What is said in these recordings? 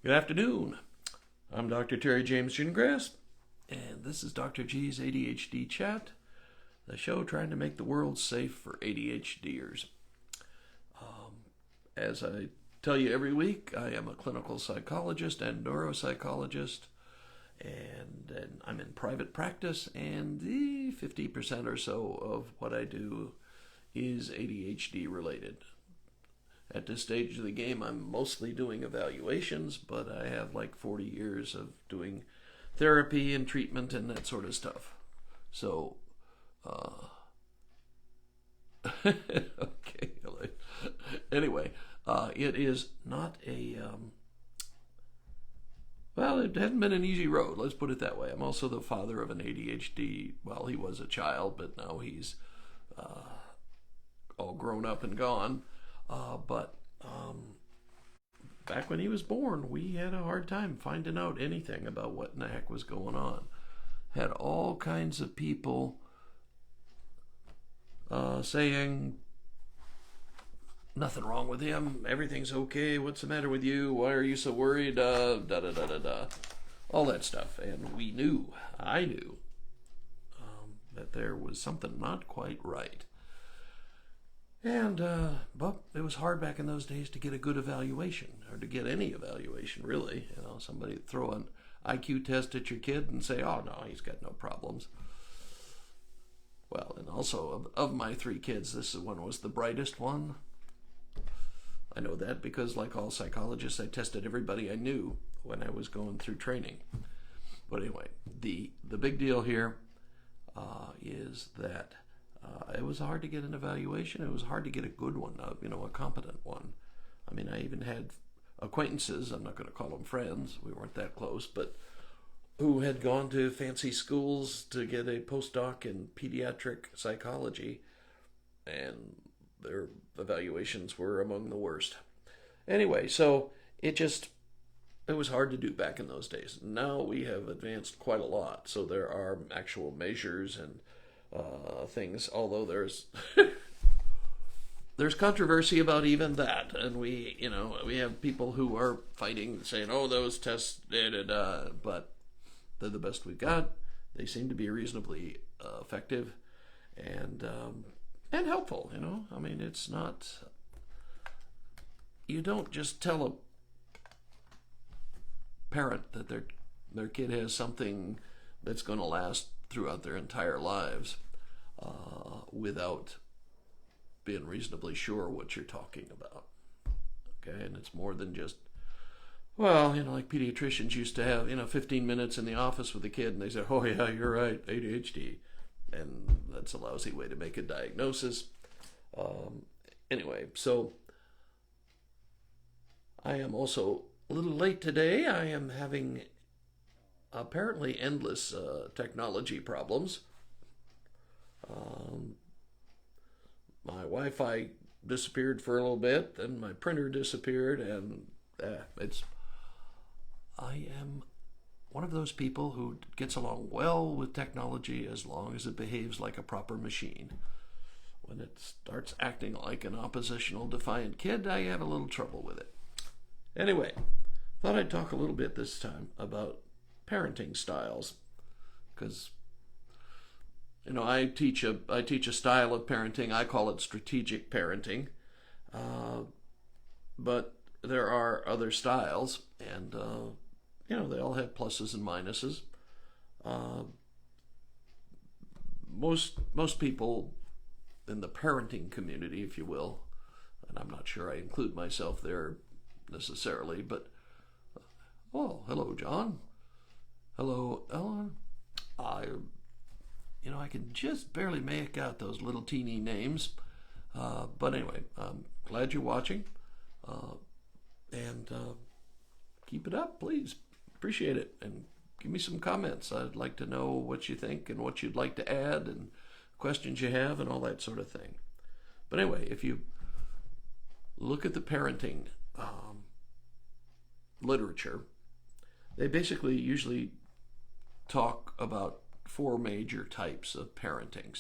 Good afternoon. I'm Dr. Terry James Gingrass, and this is Dr. G's ADHD Chat, the show trying to make the world safe for ADHDers. As I tell you every week, I am a clinical psychologist and neuropsychologist, and I'm in private practice, and the 50% or so of what I do is ADHD related. At this stage of the game, I'm mostly doing evaluations, but I have like 40 years of doing therapy and treatment and that sort of stuff. So, okay. Anyway, it is not well, it hasn't been an easy road, let's put it that way. I'm also the father of an ADHD, well, he was a child, but now he's all grown up and gone. But back when he was born, we had a hard time finding out anything about what in the heck was going on. Had all kinds of people saying, nothing wrong with him, everything's okay, what's the matter with you, why are you so worried, da da da da da, all that stuff. And I knew, that there was something not quite right. And, but it was hard back in those days to get a good evaluation, or to get any evaluation, really. You know, somebody throw an IQ test at your kid and say, oh, no, he's got no problems. Well, and also, of my three kids, this one was the brightest one. I know that because, like all psychologists, I tested everybody I knew when I was going through training. But anyway, the big deal here is that it was hard to get an evaluation. It was hard to get a good one, a competent one. I mean, I even had acquaintances, I'm not going to call them friends, we weren't that close, but who had gone to fancy schools to get a postdoc in pediatric psychology, and their evaluations were among the worst. Anyway, so it was hard to do back in those days. Now we have advanced quite a lot, so there are actual measures and things, although there's there's controversy about even that, and we have people who are fighting, saying, oh, those tests but they're the best we've got. They seem to be reasonably effective and helpful. I mean, it's not, you don't just tell a parent that their kid has something that's going to last throughout their entire lives without being reasonably sure what you're talking about. Okay, and it's more than just, well, like pediatricians used to have, 15 minutes in the office with a kid and they say, oh yeah, you're right, ADHD. And that's a lousy way to make a diagnosis. Anyway, so I am also a little late today. I am having apparently endless technology problems. My Wi-Fi disappeared for a little bit, then my printer disappeared, and I am one of those people who gets along well with technology as long as it behaves like a proper machine. When it starts acting like an oppositional, defiant kid, I have a little trouble with it. Anyway, thought I'd talk a little bit this time about parenting styles, because I teach a style of parenting. I call it strategic parenting, but there are other styles, and they all have pluses and minuses. Most people in the parenting community, if you will, and I'm not sure I include myself there necessarily, but oh, hello, John. Hello, Ellen. I can just barely make out those little teeny names. But anyway, I'm glad you're watching. And keep it up, please. Appreciate it. And give me some comments. I'd like to know what you think and what you'd like to add and questions you have and all that sort of thing. But anyway, if you look at the parenting literature, they basically usually talk about four major types of parenting.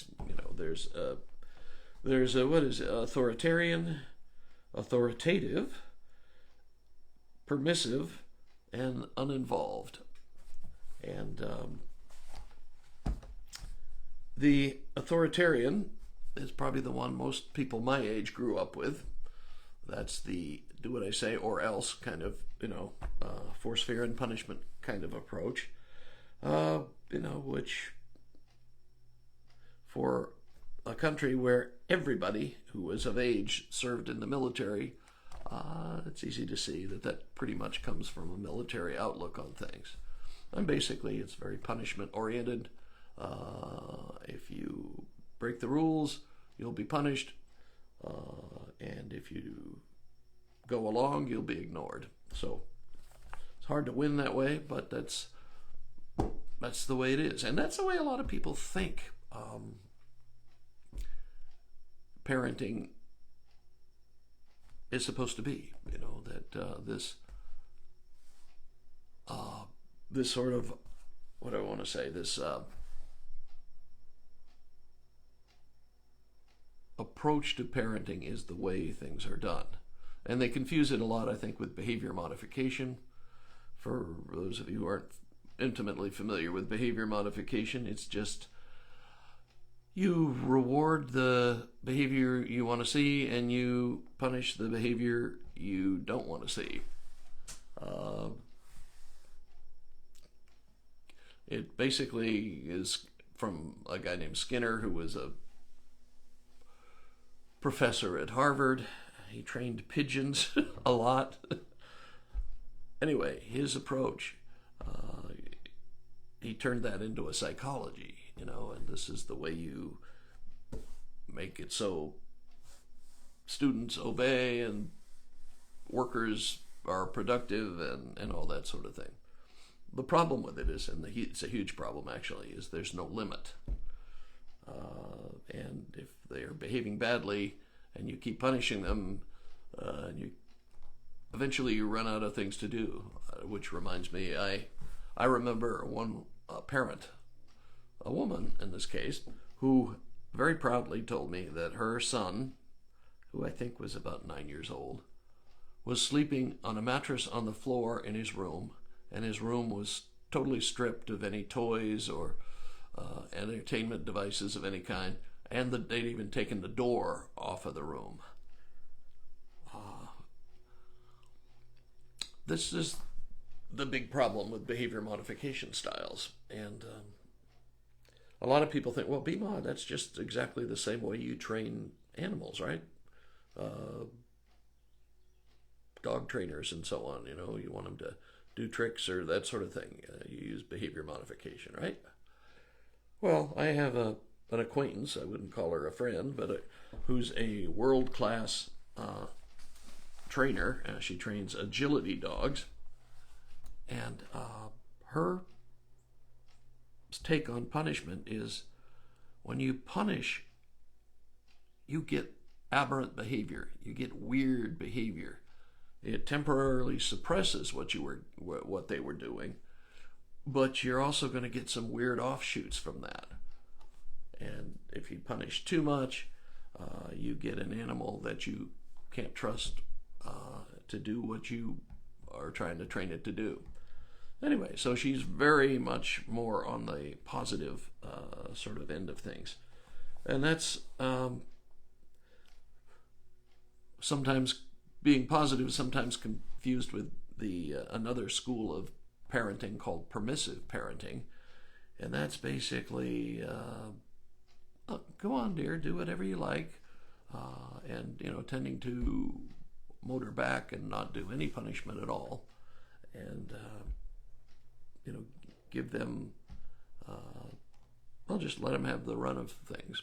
There's what is it? Authoritarian, authoritative, permissive, and uninvolved. And the authoritarian is probably the one most people my age grew up with. That's the do what I say or else kind of, force, fear, and punishment kind of approach. Which for a country where everybody who was of age served in the military, it's easy to see that pretty much comes from a military outlook on things. And basically, it's very punishment oriented. If you break the rules, you'll be punished. And if you go along, you'll be ignored. So it's hard to win that way, but that's the way it is. And that's the way a lot of people think parenting is supposed to be. This sort of, what do I want to say, this approach to parenting is the way things are done. And they confuse it a lot, I think, with behavior modification. For those of you who aren't intimately familiar with behavior modification, it's just you reward the behavior you want to see and you punish the behavior you don't want to see. It basically is from a guy named Skinner, who was a professor at Harvard. He trained pigeons a lot. Anyway, his approach, he turned that into a psychology, and this is the way you make it so students obey and workers are productive and all that sort of thing. The problem with it is, and it's a huge problem actually, is there's no limit. And if they are behaving badly and you keep punishing them, eventually you run out of things to do. Which reminds me, I remember one parent, a woman in this case, who very proudly told me that her son, who I think was about 9 years old, was sleeping on a mattress on the floor in his room, and his room was totally stripped of any toys or entertainment devices of any kind, and that they'd even taken the door off of the room. This is the big problem with behavior modification styles. And a lot of people think, well, BMOD, that's just exactly the same way you train animals, right? Dog trainers and so on, you want them to do tricks or that sort of thing. You use behavior modification, right? Well, I have an acquaintance, I wouldn't call her a friend, but who's a world-class trainer. She trains agility dogs. And her take on punishment is when you punish, you get aberrant behavior. You get weird behavior. It temporarily suppresses what they were doing, but you're also going to get some weird offshoots from that. And if you punish too much, you get an animal that you can't trust to do what you are trying to train it to do. Anyway, so she's very much more on the positive sort of end of things. And that's sometimes being positive, sometimes confused with the another school of parenting called permissive parenting. And that's basically, go on, dear, do whatever you like. And, tending to motor back and not do any punishment at all. And, give them, just let them have the run of things.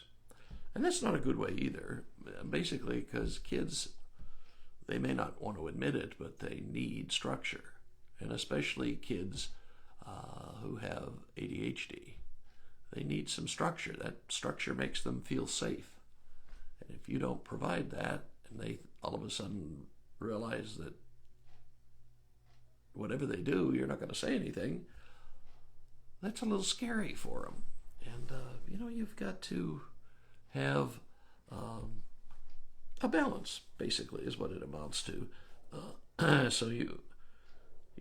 And that's not a good way either, basically because kids, they may not want to admit it, but they need structure. And especially kids who have ADHD. They need some structure. That structure makes them feel safe. And if you don't provide that, and they all of a sudden realize that whatever they do, you're not going to say anything, that's a little scary for them. And, you've got to have a balance, basically, is what it amounts to. So you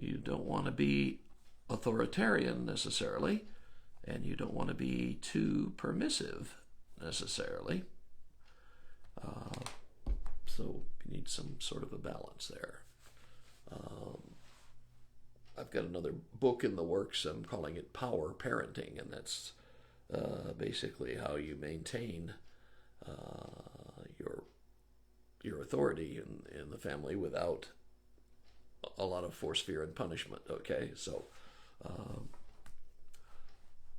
You don't want to be authoritarian necessarily, and you don't want to be too permissive necessarily. So you need some sort of a balance there. I've got another book in the works. I'm calling it Power Parenting, and that's basically how you maintain your authority in the family without a lot of force, fear, and punishment. Okay, so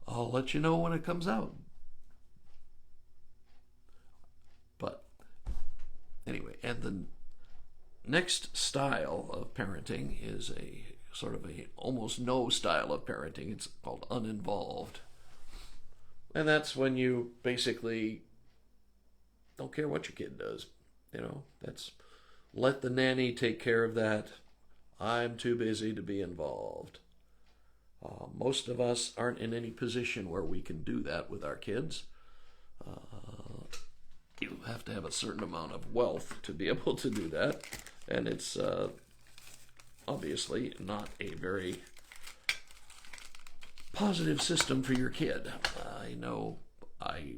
I'll let you know when it comes out. But anyway, and the next style of parenting is a sort of a almost no style of parenting. It's called uninvolved. And that's when you basically don't care what your kid does. That's let the nanny take care of that. I'm too busy to be involved. Most of us aren't in any position where we can do that with our kids. You have to have a certain amount of wealth to be able to do that. And it's obviously not a very positive system for your kid. I know I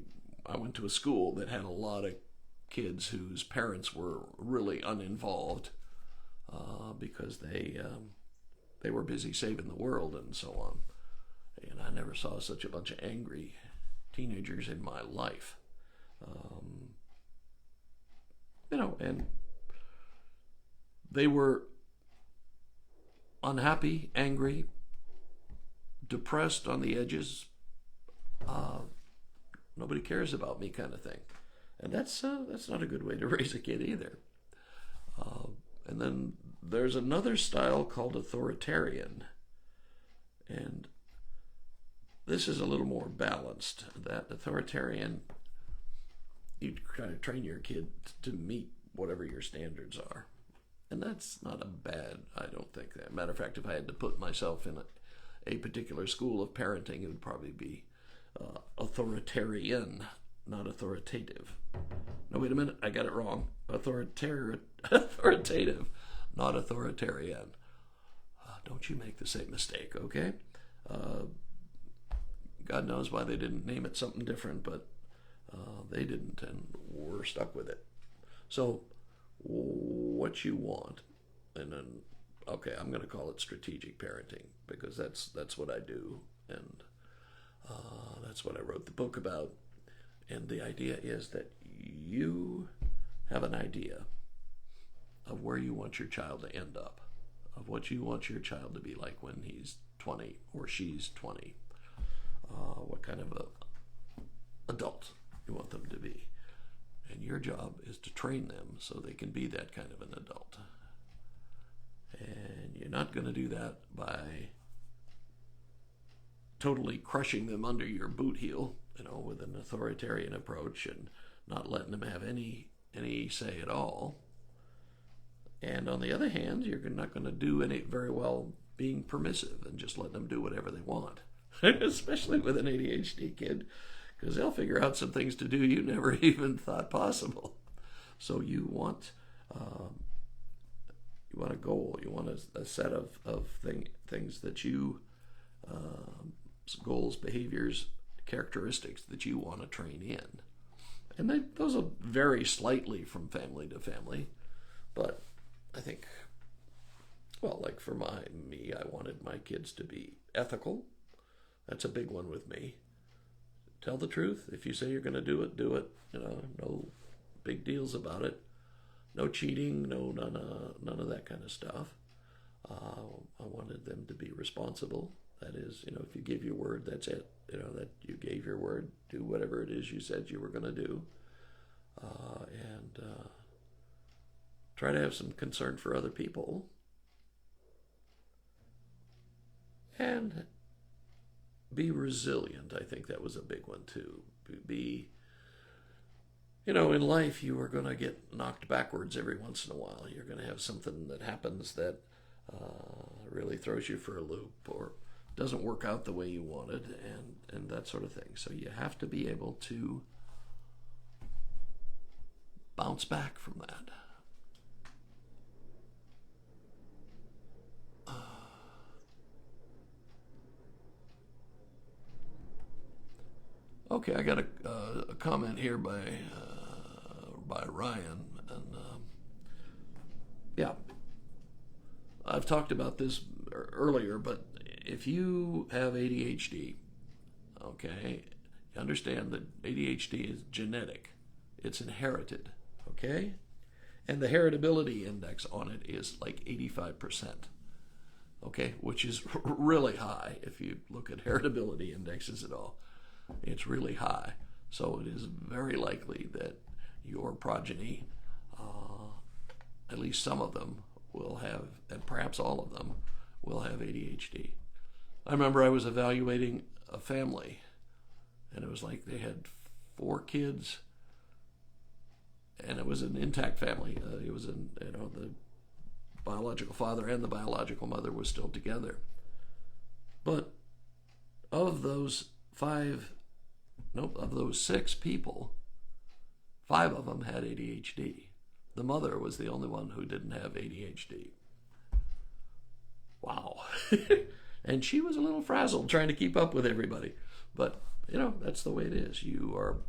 went to a school that had a lot of kids whose parents were really uninvolved because they were busy saving the world and so on. And I never saw such a bunch of angry teenagers in my life. And they were unhappy, angry, depressed on the edges. Nobody cares about me kind of thing. And that's not a good way to raise a kid either. And then there's another style called authoritarian. And this is a little more balanced. That authoritarian, you kind of train your kid to meet whatever your standards are. And that's not a bad, I don't think. Matter of fact, if I had to put myself in a particular school of parenting, it would probably be authoritarian, not authoritative. No, wait a minute, I got it wrong. Authoritative, not authoritarian. Don't you make the same mistake, okay? God knows why they didn't name it something different, but they didn't, and we're stuck with it. So, what you want, and then, okay, I'm going to call it strategic parenting, because that's what I do, and that's what I wrote the book about. And the idea is that you have an idea of where you want your child to end up, of what you want your child to be like when he's 20 or she's 20, what kind of a adult you want them to be. And your job is to train them so they can be that kind of an adult. And you're not going to do that by totally crushing them under your boot heel, with an authoritarian approach and not letting them have any say at all. And on the other hand, you're not going to do any very well being permissive and just letting them do whatever they want, especially with an ADHD kid, because they'll figure out some things to do you never even thought possible. So you want a goal, you want a set of things that you, goals, behaviors, characteristics that you want to train in. And those will vary slightly from family to family, but I think, well, like for me, I wanted my kids to be ethical. That's a big one with me. Tell the truth. If you say you're going to do it, do it. No big deals about it. No cheating. None of that kind of stuff. I wanted them to be responsible. That is, if you give your word, that's it. That you gave your word. Do whatever it is you said you were going to do. And try to have some concern for other people. And be resilient. I think that was a big one too. Be, in life you are going to get knocked backwards every once in a while. You're going to have something that happens that really throws you for a loop or doesn't work out the way you wanted, and that sort of thing. So you have to be able to bounce back from that. Okay, I got a comment here by Ryan, and yeah, I've talked about this earlier, but if you have ADHD, okay, you understand that ADHD is genetic, it's inherited, okay, and the heritability index on it is like 85%. Okay, which is really high if you look at heritability indexes at all. It's really high. So it is very likely that your progeny, at least some of them, will have, and perhaps all of them, will have ADHD. I remember I was evaluating a family, and it was like they had 4 kids, and it was an intact family. It was the biological father and the biological mother was still together. But of those 6 people, 5 of them had ADHD. The mother was the only one who didn't have ADHD. Wow. And she was a little frazzled trying to keep up with everybody. But, that's the way it is. You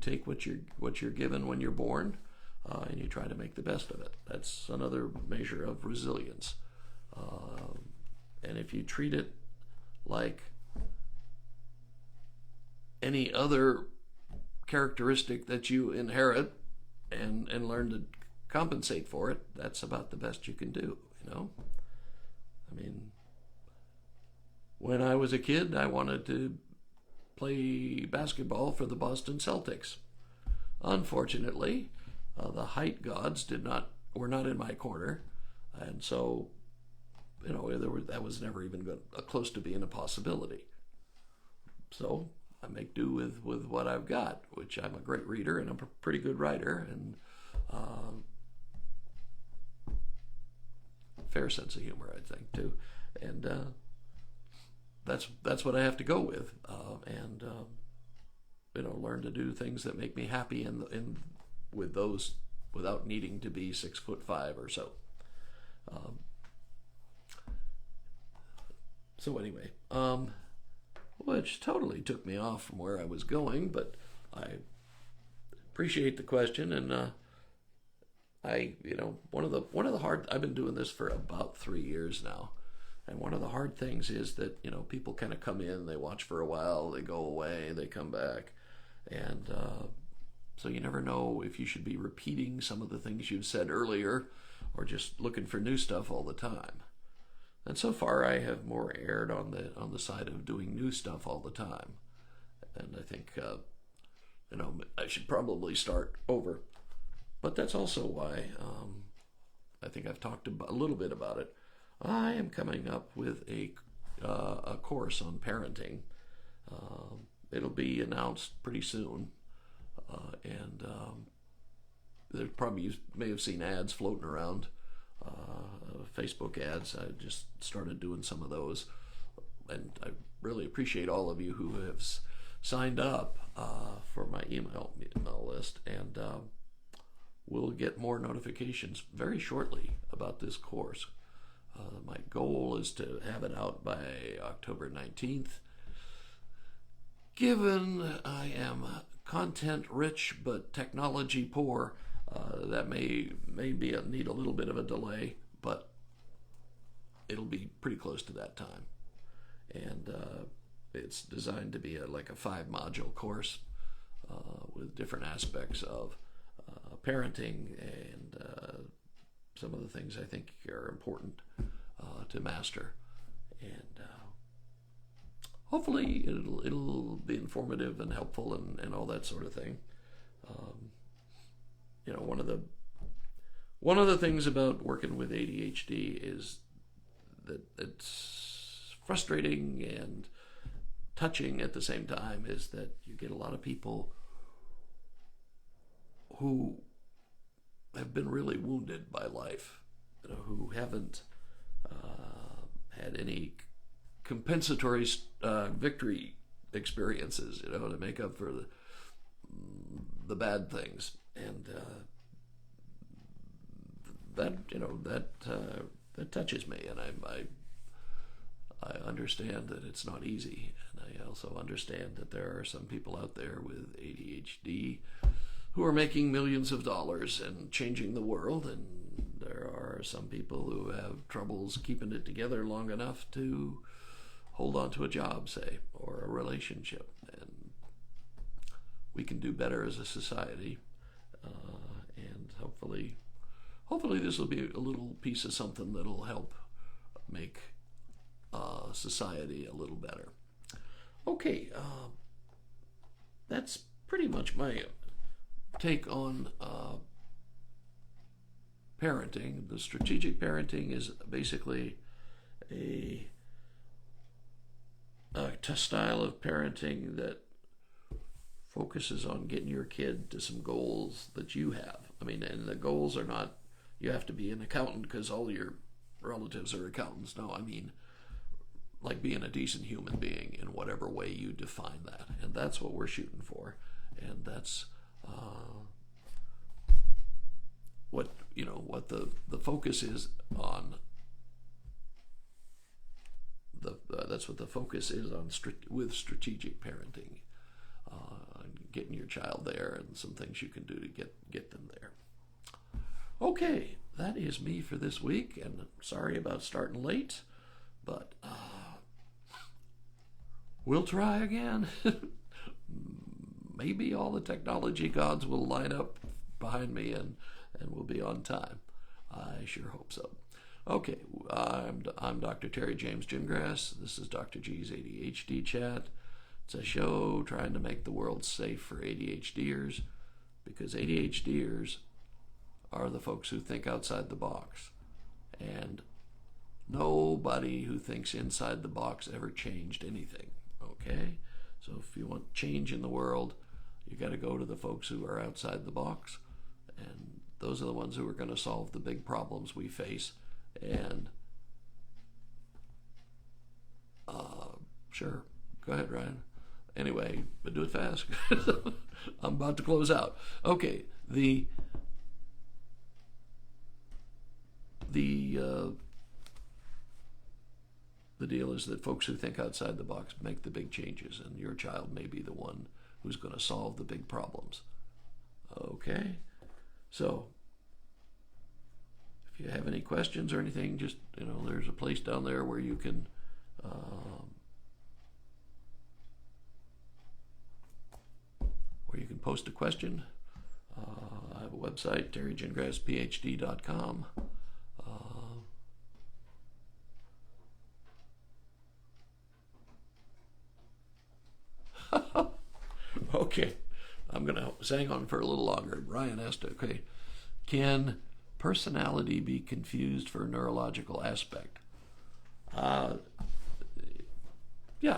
take what you're given when you're born, and you try to make the best of it. That's another measure of resilience. And if you treat it like any other characteristic that you inherit and learn to compensate for it, that's about the best you can do, I mean, when I was a kid, I wanted to play basketball for the Boston Celtics. Unfortunately, the height gods were not in my corner, and so that was never even close to being a possibility. So I make do with what I've got, which I'm a great reader and I'm a pretty good writer, and fair sense of humor, I think, too, and that's what I have to go with, and learn to do things that make me happy in with those without needing to be 6'5" or so. So anyway, which totally took me off from where I was going, but I appreciate the question, and one of the hard, I've been doing this for about 3 years now, and one of the hard things is that people kind of come in, they watch for a while, they go away, they come back, and so you never know if you should be repeating some of the things you've said earlier or just looking for new stuff all the time. And so far, I have more erred on the side of doing new stuff all the time, and I think I should probably start over. But that's also why I think I've talked a little bit about it. I am coming up with a course on parenting. It'll be announced pretty soon, and there probably you may have seen ads floating around. Facebook ads. I just started doing some of those, and I really appreciate all of you who have signed up for my email list, and we'll get more notifications very shortly about this course. My goal is to have it out by October 19th. Given I am content rich but technology poor, that may need a little bit of a delay, but it'll be pretty close to that time. And it's designed to be like a 5-module course with different aspects of parenting and some of the things I think are important to master. And hopefully it'll be informative and helpful and all that sort of thing. One of the things about working with ADHD is that it's frustrating and touching at the same time, is that you get a lot of people who have been really wounded by life, who haven't had any compensatory victory experiences, to make up for the bad things, and that touches me, and I understand that it's not easy, and I also understand that there are some people out there with ADHD who are making millions of dollars and changing the world, and there are some people who have troubles keeping it together long enough to hold on to a job, say, or a relationship. And we can do better as a society, and hopefully this will be a little piece of something that'll help make society a little better. Okay, that's pretty much my take on parenting. The strategic parenting is basically a style of parenting that focuses on getting your kid to some goals that you have. I mean, and the goals are not, you have to be an accountant because all your relatives are accountants. No, I mean, like being a decent human being in whatever way you define that. And that's what we're shooting for. And that's what the focus is on. That's what the focus is on with strategic parenting. Getting your child there and some things you can do to get them there. Okay, that is me for this week, and sorry about starting late, but we'll try again. Maybe all the technology gods will line up behind me and we'll be on time. I sure hope so. Okay, I'm Dr. Terry James Gingras. This is Dr. G's ADHD Chat. It's a show trying to make the world safe for ADHDers, because ADHDers are the folks who think outside the box. And nobody who thinks inside the box ever changed anything, okay? So if you want change in the world, you got to go to the folks who are outside the box, and those are the ones who are going to solve the big problems we face. And sure, go ahead, Ryan. Anyway, but do it fast. I'm about to close out. Okay, the deal is that folks who think outside the box make the big changes, and your child may be the one who's going to solve the big problems. Okay, so if you have any questions or anything, just there's a place down there where you can post a question. I have a website, terrygingrassphd.com. Okay, I'm going to hang on for a little longer. Ryan asked, okay, can personality be confused for a neurological aspect? Yeah,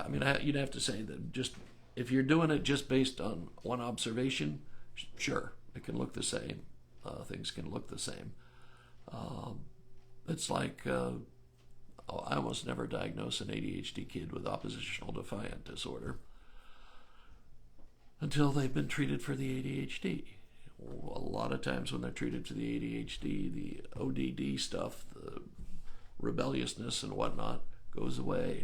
I mean, you'd have to say that just if you're doing it just based on one observation, sure, it can look the same. Things can look the same. It's like I almost never diagnose an ADHD kid with oppositional defiant disorder until they've been treated for the ADHD. A lot of times when they're treated for the ADHD, the ODD stuff, the rebelliousness and whatnot goes away.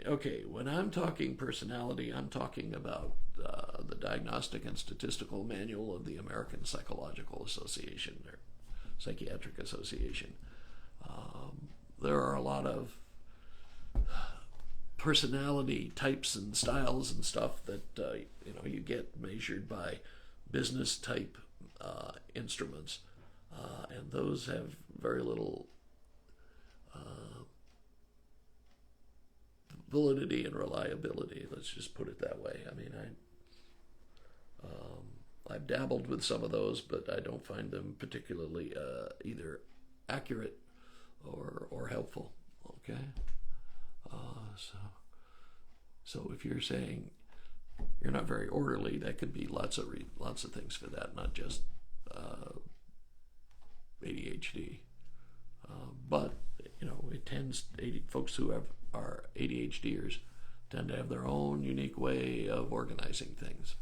Okay, when I'm talking personality, I'm talking about the Diagnostic and Statistical Manual of the American Psychological Association, or Psychiatric Association. There are a lot of personality types and styles and stuff that you get measured by business type instruments, and those have very little validity and reliability. Let's just put it that way. I mean, I've dabbled with some of those, but I don't find them particularly either accurate or helpful. Okay, so if you're saying you're not very orderly, that could be lots of things for that, not just ADHD. But it tends folks who are ADHDers tend to have their own unique way of organizing things.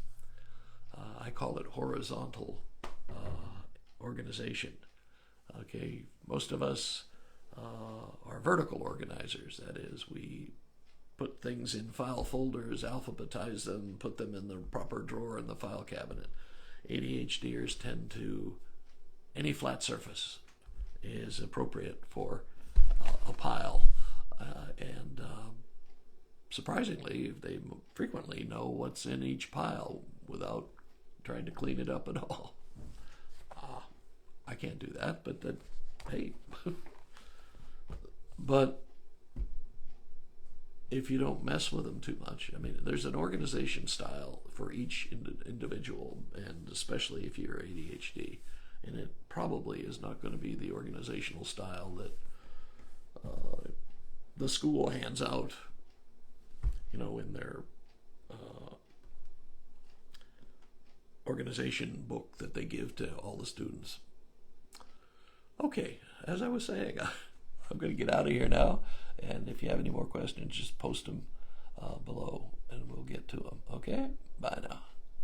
I call it horizontal organization. Okay, most of us are vertical organizers. That is, we put things in file folders, alphabetize them, put them in the proper drawer in the file cabinet. ADHDers tend to, any flat surface is appropriate for a pile. And surprisingly, they frequently know what's in each pile without trying to clean it up at all. I can't do that, but hey. But if you don't mess with them too much, I mean, there's an organization style for each individual, and especially if you're ADHD, and it probably is not going to be the organizational style that the school hands out, in their organization book that they give to all the students. Okay, as I was saying, I'm going to get out of here now, and if you have any more questions, just post them below, and we'll get to them. Okay? Bye now.